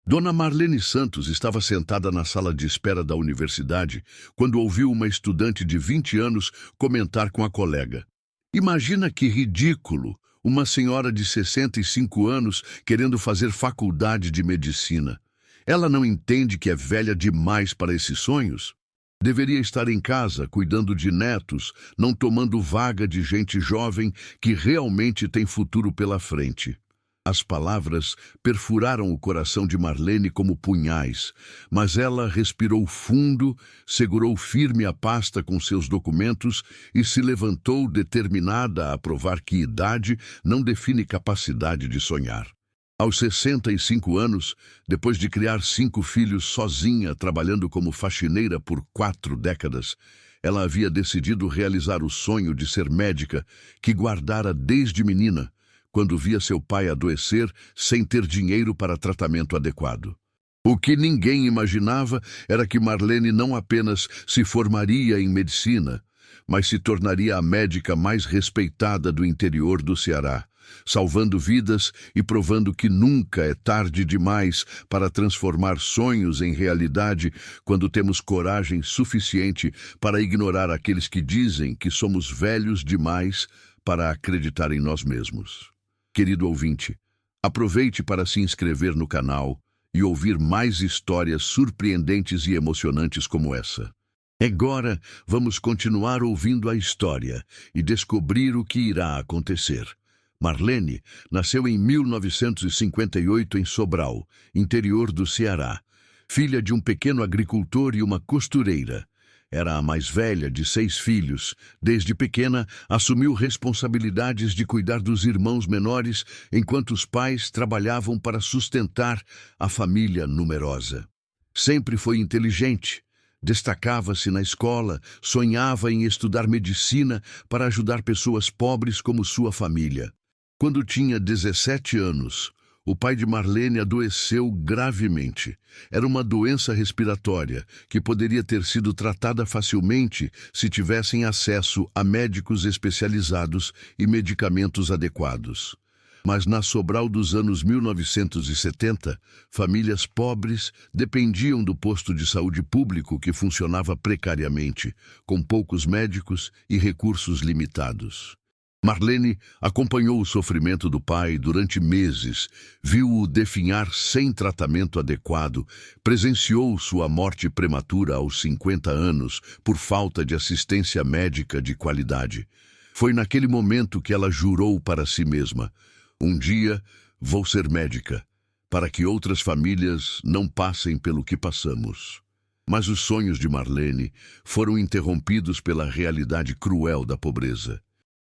Dona Marlene Santos estava sentada na sala de espera da universidade quando ouviu uma estudante de 20 anos comentar com a colega: "Imagina que ridículo, uma senhora de 65 anos querendo fazer faculdade de medicina. Ela não entende que é velha demais para esses sonhos? Deveria estar em casa, cuidando de netos, não tomando vaga de gente jovem que realmente tem futuro pela frente." As palavras perfuraram o coração de Marlene como punhais, mas ela respirou fundo, segurou firme a pasta com seus documentos e se levantou determinada a provar que idade não define capacidade de sonhar. Aos 65 anos, depois de criar 5 filhos sozinha, trabalhando como faxineira por 4 décadas, ela havia decidido realizar o sonho de ser médica que guardara desde menina, quando via seu pai adoecer sem ter dinheiro para tratamento adequado. O que ninguém imaginava era que Marlene não apenas se formaria em medicina, mas se tornaria a médica mais respeitada do interior do Ceará, salvando vidas e provando que nunca é tarde demais para transformar sonhos em realidade quando temos coragem suficiente para ignorar aqueles que dizem que somos velhos demais para acreditar em nós mesmos. Querido ouvinte, aproveite para se inscrever no canal e ouvir mais histórias surpreendentes e emocionantes como essa. Agora, vamos continuar ouvindo a história e descobrir o que irá acontecer. Marlene nasceu em 1958 em Sobral, interior do Ceará, filha de um pequeno agricultor e uma costureira. Era a mais velha de 6 filhos. Desde pequena, assumiu responsabilidades de cuidar dos irmãos menores, enquanto os pais trabalhavam para sustentar a família numerosa. Sempre foi inteligente. Destacava-se na escola, sonhava em estudar medicina para ajudar pessoas pobres como sua família. Quando tinha 17 anos, o pai de Marlene adoeceu gravemente. Era uma doença respiratória que poderia ter sido tratada facilmente se tivessem acesso a médicos especializados e medicamentos adequados. Mas na Sobral dos anos 1970, famílias pobres dependiam do posto de saúde público que funcionava precariamente, com poucos médicos e recursos limitados. Marlene acompanhou o sofrimento do pai durante meses, viu-o definhar sem tratamento adequado, presenciou sua morte prematura aos 50 anos por falta de assistência médica de qualidade. Foi naquele momento que ela jurou para si mesma: "Um dia vou ser médica, para que outras famílias não passem pelo que passamos." Mas os sonhos de Marlene foram interrompidos pela realidade cruel da pobreza.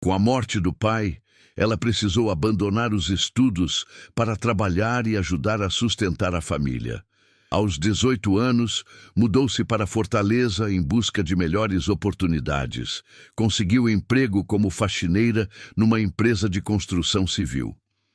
Com a morte do pai, ela precisou abandonar os estudos para trabalhar e ajudar a sustentar a família. Aos 18 anos, mudou-se para Fortaleza em busca de melhores oportunidades. Conseguiu emprego como faxineira numa empresa de construção civil.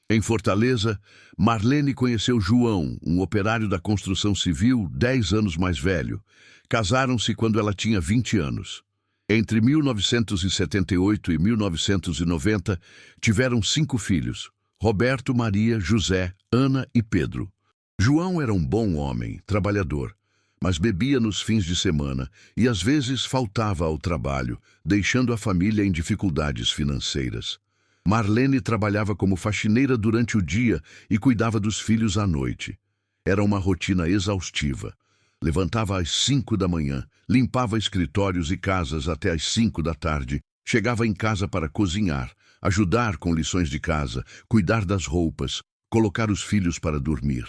Em Fortaleza, Marlene conheceu João, um operário da construção civil 10 anos mais velho. Casaram-se quando ela tinha 20 anos. Entre 1978 e 1990, tiveram 5 filhos: Roberto, Maria, José, Ana e Pedro. João era um bom homem, trabalhador, mas bebia nos fins de semana e às vezes faltava ao trabalho, deixando a família em dificuldades financeiras. Marlene trabalhava como faxineira durante o dia e cuidava dos filhos à noite. Era uma rotina exaustiva. Levantava às 5 da manhã, limpava escritórios e casas até às 5 da tarde, chegava em casa para cozinhar, ajudar com lições de casa, cuidar das roupas, colocar os filhos para dormir.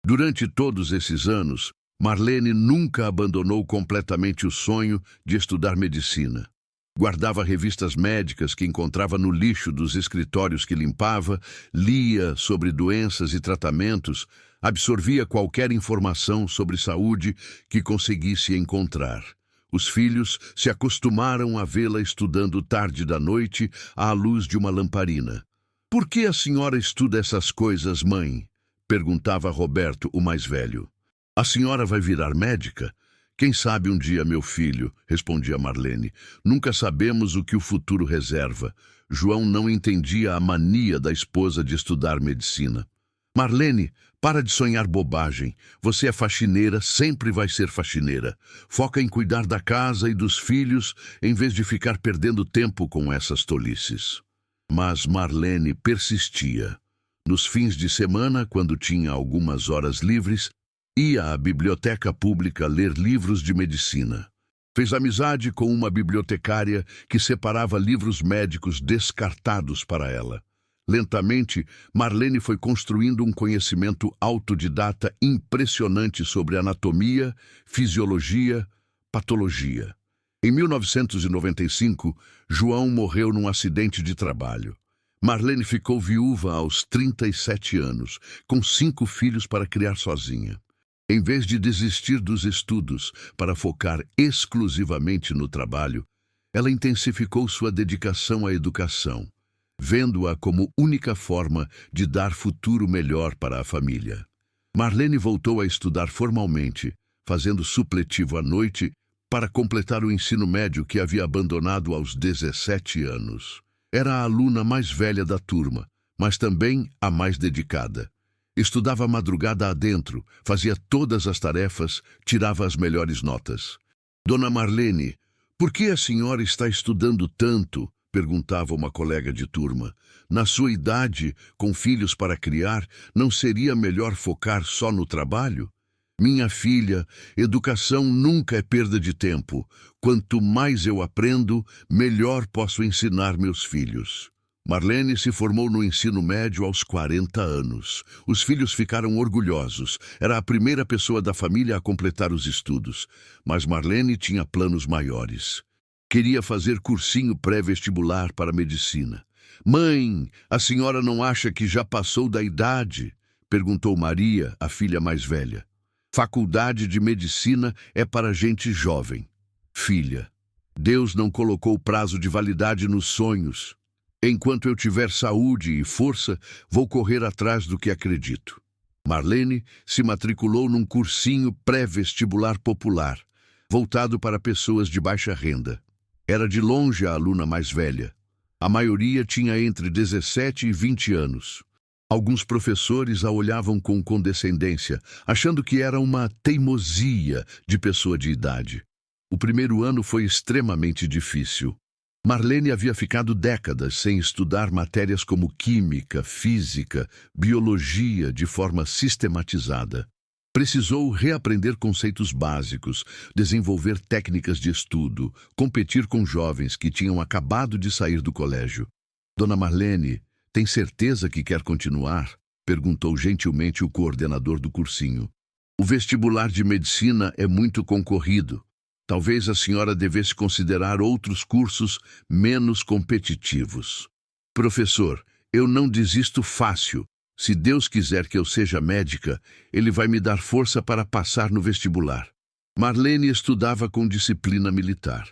Durante todos esses anos, Marlene nunca abandonou completamente o sonho de estudar medicina. Guardava revistas médicas que encontrava no lixo dos escritórios que limpava, lia sobre doenças e tratamentos, absorvia qualquer informação sobre saúde que conseguisse encontrar. Os filhos se acostumaram a vê-la estudando tarde da noite à luz de uma lamparina. "Por que a senhora estuda essas coisas, mãe?" perguntava Roberto, o mais velho. "A senhora vai virar médica?" "Quem sabe um dia, meu filho", respondia Marlene. "Nunca sabemos o que o futuro reserva." João não entendia a mania da esposa de estudar medicina. "Marlene, Para de sonhar bobagem. Você é faxineira, sempre vai ser faxineira. Foca em cuidar da casa e dos filhos, em vez de ficar perdendo tempo com essas tolices. Mas Marlene persistia. Nos fins de semana, quando tinha algumas horas livres, ia à biblioteca pública ler livros de medicina. Fez amizade com uma bibliotecária que separava livros médicos descartados para ela. Lentamente, Marlene foi construindo um conhecimento autodidata impressionante sobre anatomia, fisiologia, patologia. Em 1995, João morreu num acidente de trabalho. Marlene ficou viúva aos 37 anos, com 5 filhos para criar sozinha. Em vez de desistir dos estudos para focar exclusivamente no trabalho, ela intensificou sua dedicação à educação, vendo-a como única forma de dar futuro melhor para a família. Marlene voltou a estudar formalmente, fazendo supletivo à noite para completar o ensino médio que havia abandonado aos 17 anos. Era a aluna mais velha da turma, mas também a mais dedicada. Estudava madrugada adentro, fazia todas as tarefas, tirava as melhores notas. Dona Marlene, por que a senhora está estudando tanto? Perguntava uma colega de turma. Na sua idade, com filhos para criar, não seria melhor focar só no trabalho? Minha filha, educação nunca é perda de tempo. Quanto mais eu aprendo, melhor posso ensinar meus filhos. Marlene se formou no ensino médio aos 40 anos. Os filhos ficaram orgulhosos. Era a primeira pessoa da família a completar os estudos. Mas Marlene tinha planos maiores. Queria fazer cursinho pré-vestibular para medicina. Mãe, a senhora não acha que já passou da idade? Perguntou Maria, a filha mais velha. Faculdade de medicina é para gente jovem. Filha, Deus não colocou prazo de validade nos sonhos. Enquanto eu tiver saúde e força, vou correr atrás do que acredito. Marlene se matriculou num cursinho pré-vestibular popular, voltado para pessoas de baixa renda. Era de longe a aluna mais velha. A maioria tinha entre 17 e 20 anos. Alguns professores a olhavam com condescendência, achando que era uma teimosia de pessoa de idade. O primeiro ano foi extremamente difícil. Marlene havia ficado décadas sem estudar matérias como química, física, biologia de forma sistematizada. Precisou reaprender conceitos básicos, desenvolver técnicas de estudo, competir com jovens que tinham acabado de sair do colégio. Dona Marlene, tem certeza que quer continuar? Perguntou gentilmente o coordenador do cursinho. O vestibular de medicina é muito concorrido. Talvez a senhora devesse considerar outros cursos menos competitivos. Professor, eu não desisto fácil. Se Deus quiser que eu seja médica, Ele vai me dar força para passar no vestibular. Marlene estudava com disciplina militar.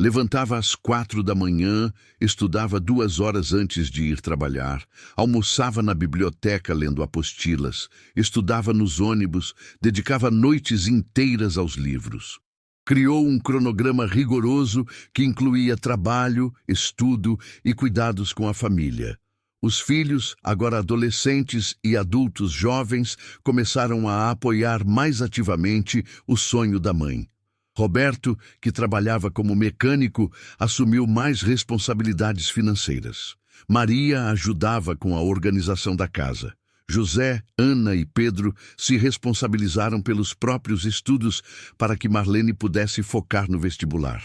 Levantava às 4 da manhã, estudava 2 horas antes de ir trabalhar, almoçava na biblioteca lendo apostilas, estudava nos ônibus, dedicava noites inteiras aos livros. Criou um cronograma rigoroso que incluía trabalho, estudo e cuidados com a família. Os filhos, agora adolescentes e adultos jovens, começaram a apoiar mais ativamente o sonho da mãe. Roberto, que trabalhava como mecânico, assumiu mais responsabilidades financeiras. Maria ajudava com a organização da casa. José, Ana e Pedro se responsabilizaram pelos próprios estudos para que Marlene pudesse focar no vestibular.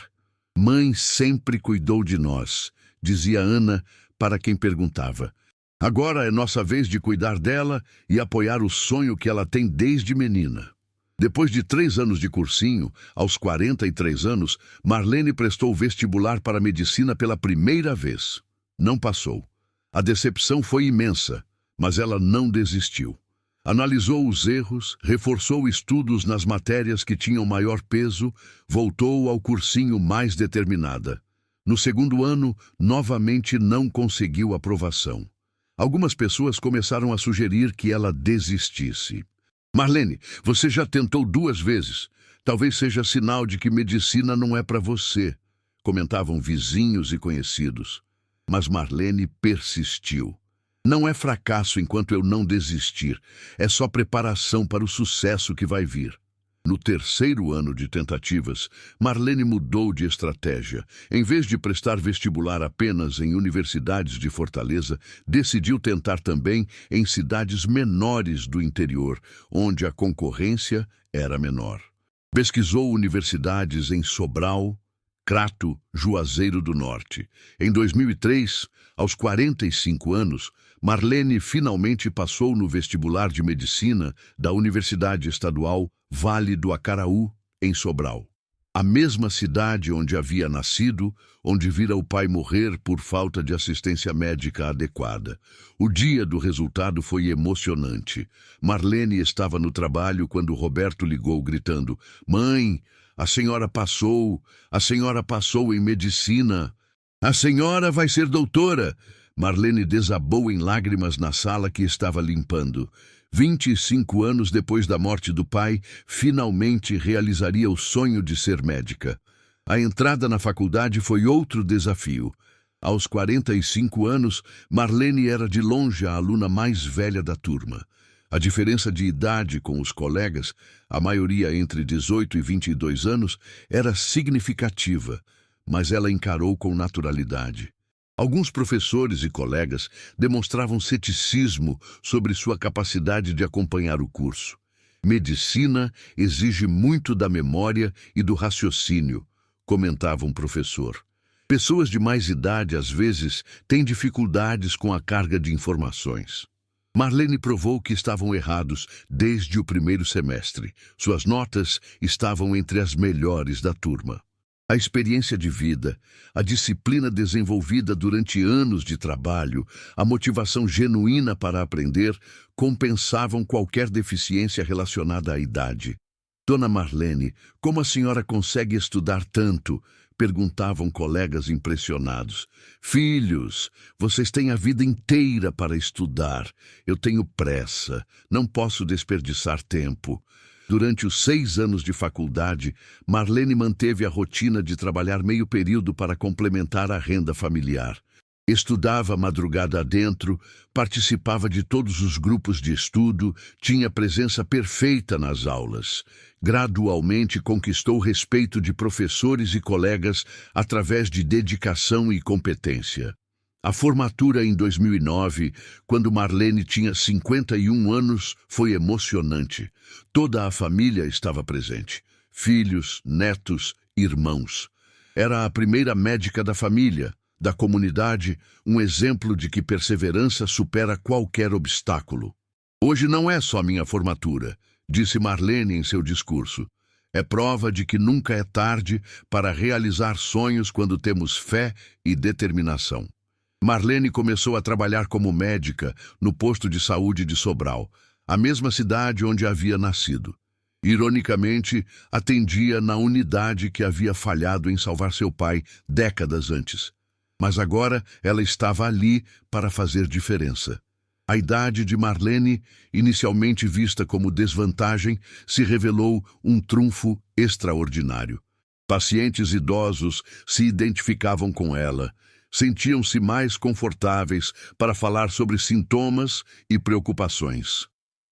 Mãe sempre cuidou de nós, dizia Ana para quem perguntava. Agora é nossa vez de cuidar dela e apoiar o sonho que ela tem desde menina. Depois de 3 anos de cursinho, aos 43 anos, Marlene prestou vestibular para medicina pela primeira vez. Não passou. A decepção foi imensa, mas ela não desistiu. Analisou os erros, reforçou estudos nas matérias que tinham maior peso, voltou ao cursinho mais determinada. No segundo ano, novamente não conseguiu aprovação. Algumas pessoas começaram a sugerir que ela desistisse. Marlene, você já tentou 2 vezes. Talvez seja sinal de que medicina não é para você, comentavam vizinhos e conhecidos. Mas Marlene persistiu. Não é fracasso enquanto eu não desistir, é só preparação para o sucesso que vai vir. No terceiro ano de tentativas, Marlene mudou de estratégia. Em vez de prestar vestibular apenas em universidades de Fortaleza, decidiu tentar também em cidades menores do interior, onde a concorrência era menor. Pesquisou universidades em Sobral, Crato, Juazeiro do Norte. Em 2003, aos 45 anos, Marlene finalmente passou no vestibular de medicina da Universidade Estadual Vale do Acaraú, em Sobral. A mesma cidade onde havia nascido, onde vira o pai morrer por falta de assistência médica adequada. O dia do resultado foi emocionante. Marlene estava no trabalho quando Roberto ligou gritando: "Mãe, a senhora passou em medicina. A senhora vai ser doutora." Marlene desabou em lágrimas na sala que estava limpando. 25 anos depois da morte do pai, finalmente realizaria o sonho de ser médica. A entrada na faculdade foi outro desafio. Aos 45 anos, Marlene era de longe a aluna mais velha da turma. A diferença de idade com os colegas, a maioria entre 18 e 22 anos, era significativa, mas ela encarou com naturalidade. Alguns professores e colegas demonstravam ceticismo sobre sua capacidade de acompanhar o curso. Medicina exige muito da memória e do raciocínio, comentava um professor. Pessoas de mais idade, às vezes, têm dificuldades com a carga de informações. Marlene provou que estavam errados desde o primeiro semestre. Suas notas estavam entre as melhores da turma. A experiência de vida, a disciplina desenvolvida durante anos de trabalho, a motivação genuína para aprender, compensavam qualquer deficiência relacionada à idade. "Dona Marlene, como a senhora consegue estudar tanto?" perguntavam colegas impressionados. "Filhos, vocês têm a vida inteira para estudar. Eu tenho pressa, não posso desperdiçar tempo." Durante os 6 anos de faculdade, Marlene manteve a rotina de trabalhar meio período para complementar a renda familiar. Estudava madrugada adentro, participava de todos os grupos de estudo, tinha presença perfeita nas aulas. Gradualmente conquistou o respeito de professores e colegas através de dedicação e competência. A formatura em 2009, quando Marlene tinha 51 anos, foi emocionante. Toda a família estava presente. Filhos, netos, irmãos. Era a primeira médica da família, da comunidade, um exemplo de que perseverança supera qualquer obstáculo. "Hoje não é só minha formatura", disse Marlene em seu discurso. "É prova de que nunca é tarde para realizar sonhos quando temos fé e determinação." Marlene começou a trabalhar como médica no posto de saúde de Sobral, a mesma cidade onde havia nascido. Ironicamente, atendia na unidade que havia falhado em salvar seu pai décadas antes. Mas agora ela estava ali para fazer diferença. A idade de Marlene, inicialmente vista como desvantagem, se revelou um trunfo extraordinário. Pacientes idosos se identificavam com ela, sentiam-se mais confortáveis para falar sobre sintomas e preocupações.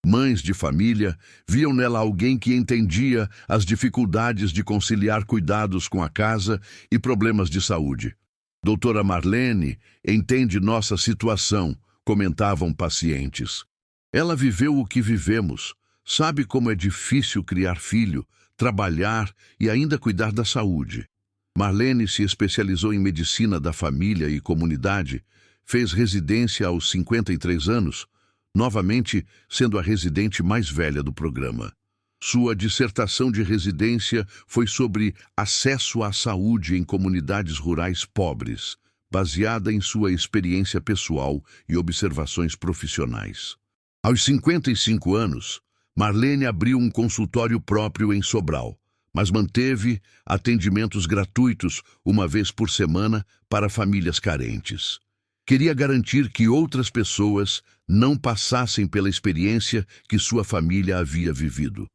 Mães de família viam nela alguém que entendia as dificuldades de conciliar cuidados com a casa e problemas de saúde. "Doutora Marlene entende nossa situação", comentavam pacientes. "Ela viveu o que vivemos, sabe como é difícil criar filho, trabalhar e ainda cuidar da saúde." Marlene se especializou em medicina da família e comunidade, fez residência aos 53 anos, novamente sendo a residente mais velha do programa. Sua dissertação de residência foi sobre acesso à saúde em comunidades rurais pobres, baseada em sua experiência pessoal e observações profissionais. Aos 55 anos, Marlene abriu um consultório próprio em Sobral, mas manteve atendimentos gratuitos uma vez por semana para famílias carentes. Queria garantir que outras pessoas não passassem pela experiência que sua família havia vivido.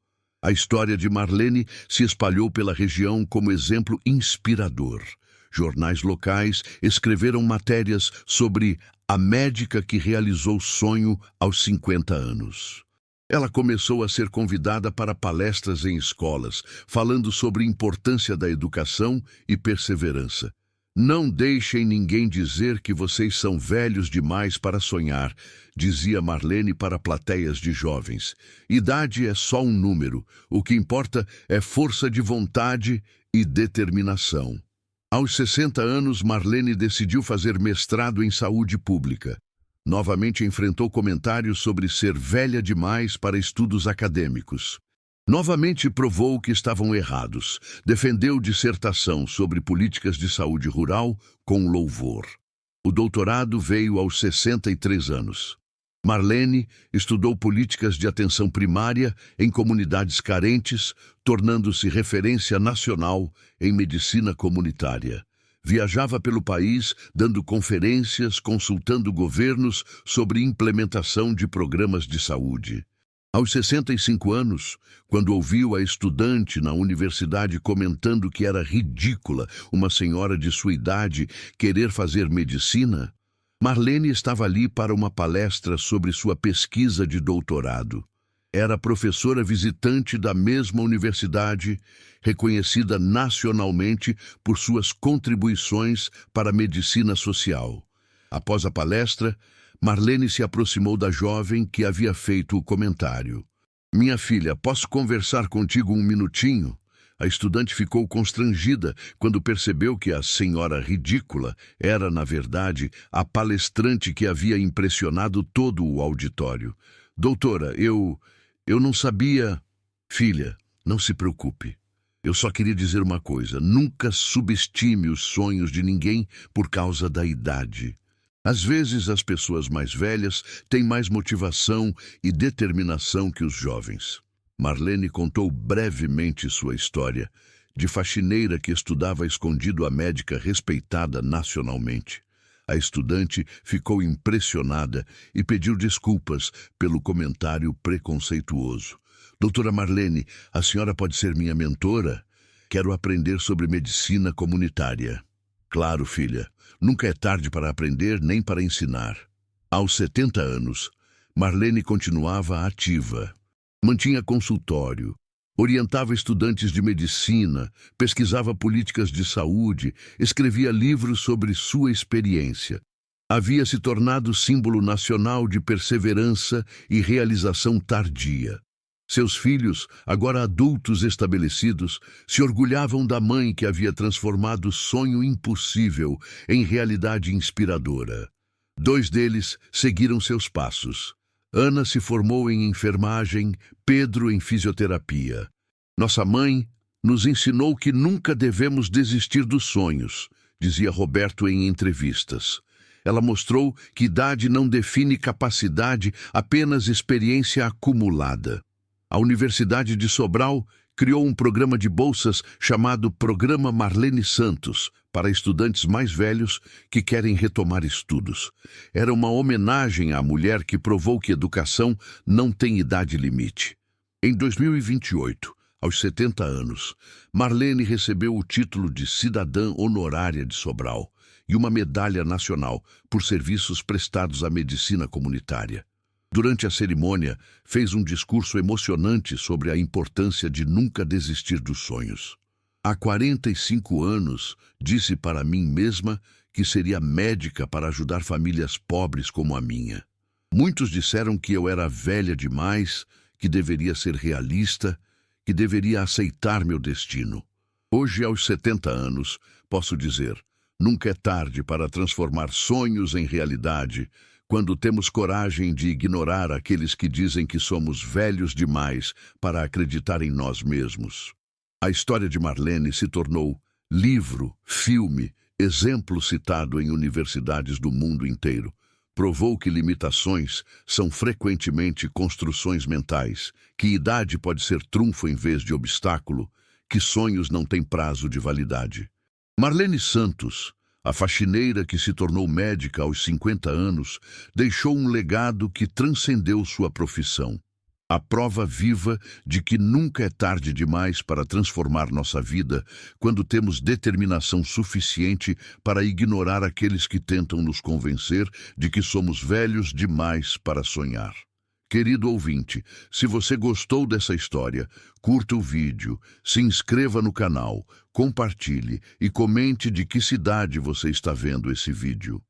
A história de Marlene se espalhou pela região como exemplo inspirador. Jornais locais escreveram matérias sobre a médica que realizou o sonho aos 50 anos. Ela começou a ser convidada para palestras em escolas, falando sobre a importância da educação e perseverança. Não deixem ninguém dizer que vocês são velhos demais para sonhar, dizia Marlene para plateias de jovens. Idade é só um número, o que importa é força de vontade e determinação. Aos 60 anos, Marlene decidiu fazer mestrado em saúde pública. Novamente enfrentou comentários sobre ser velha demais para estudos acadêmicos. Novamente provou que estavam errados. Defendeu dissertação sobre políticas de saúde rural com louvor. O doutorado veio aos 63 anos. Marlene estudou políticas de atenção primária em comunidades carentes, tornando-se referência nacional em medicina comunitária. Viajava pelo país, dando conferências, consultando governos sobre implementação de programas de saúde. Aos 65 anos, quando ouviu a estudante na universidade comentando que era ridícula uma senhora de sua idade querer fazer medicina, Marlene estava ali para uma palestra sobre sua pesquisa de doutorado. Era professora visitante da mesma universidade, reconhecida nacionalmente por suas contribuições para a medicina social. Após a palestra, Marlene se aproximou da jovem que havia feito o comentário. "Minha filha, posso conversar contigo um minutinho?" A estudante ficou constrangida quando percebeu que a senhora ridícula era, na verdade, a palestrante que havia impressionado todo o auditório. "Doutora, eu não sabia." "Filha, não se preocupe. Eu só queria dizer uma coisa. Nunca subestime os sonhos de ninguém por causa da idade. Às vezes as pessoas mais velhas têm mais motivação e determinação que os jovens." Marlene contou brevemente sua história, de faxineira que estudava escondido a médica respeitada nacionalmente. A estudante ficou impressionada e pediu desculpas pelo comentário preconceituoso. "Doutora Marlene, a senhora pode ser minha mentora? Quero aprender sobre medicina comunitária." "Claro, filha. Nunca é tarde para aprender nem para ensinar." Aos 70 anos, Marlene continuava ativa. Mantinha consultório, orientava estudantes de medicina, pesquisava políticas de saúde, escrevia livros sobre sua experiência. Havia se tornado símbolo nacional de perseverança e realização tardia. Seus filhos, agora adultos estabelecidos, se orgulhavam da mãe que havia transformado o sonho impossível em realidade inspiradora. 2 deles seguiram seus passos. Ana se formou em enfermagem, Pedro em fisioterapia. "Nossa mãe nos ensinou que nunca devemos desistir dos sonhos", dizia Roberto em entrevistas. Ela mostrou que idade não define capacidade, apenas experiência acumulada. A Universidade de Sobral criou um programa de bolsas chamado Programa Marlene Santos, para estudantes mais velhos que querem retomar estudos. Era uma homenagem à mulher que provou que educação não tem idade limite. Em 2028, aos 70 anos, Marlene recebeu o título de cidadã honorária de Sobral e uma medalha nacional por serviços prestados à medicina comunitária. Durante a cerimônia, fez um discurso emocionante sobre a importância de nunca desistir dos sonhos. "Há 45 anos, disse para mim mesma que seria médica para ajudar famílias pobres como a minha. Muitos disseram que eu era velha demais, que deveria ser realista, que deveria aceitar meu destino. Hoje, aos 70 anos, posso dizer, nunca é tarde para transformar sonhos em realidade, quando temos coragem de ignorar aqueles que dizem que somos velhos demais para acreditar em nós mesmos." A história de Marlene se tornou livro, filme, exemplo citado em universidades do mundo inteiro. Provou que limitações são frequentemente construções mentais, que idade pode ser trunfo em vez de obstáculo, que sonhos não têm prazo de validade. Marlene Santos, a faxineira que se tornou médica aos 50 anos, deixou um legado que transcendeu sua profissão. A prova viva de que nunca é tarde demais para transformar nossa vida quando temos determinação suficiente para ignorar aqueles que tentam nos convencer de que somos velhos demais para sonhar. Querido ouvinte, se você gostou dessa história, curta o vídeo, se inscreva no canal, compartilhe e comente de que cidade você está vendo esse vídeo.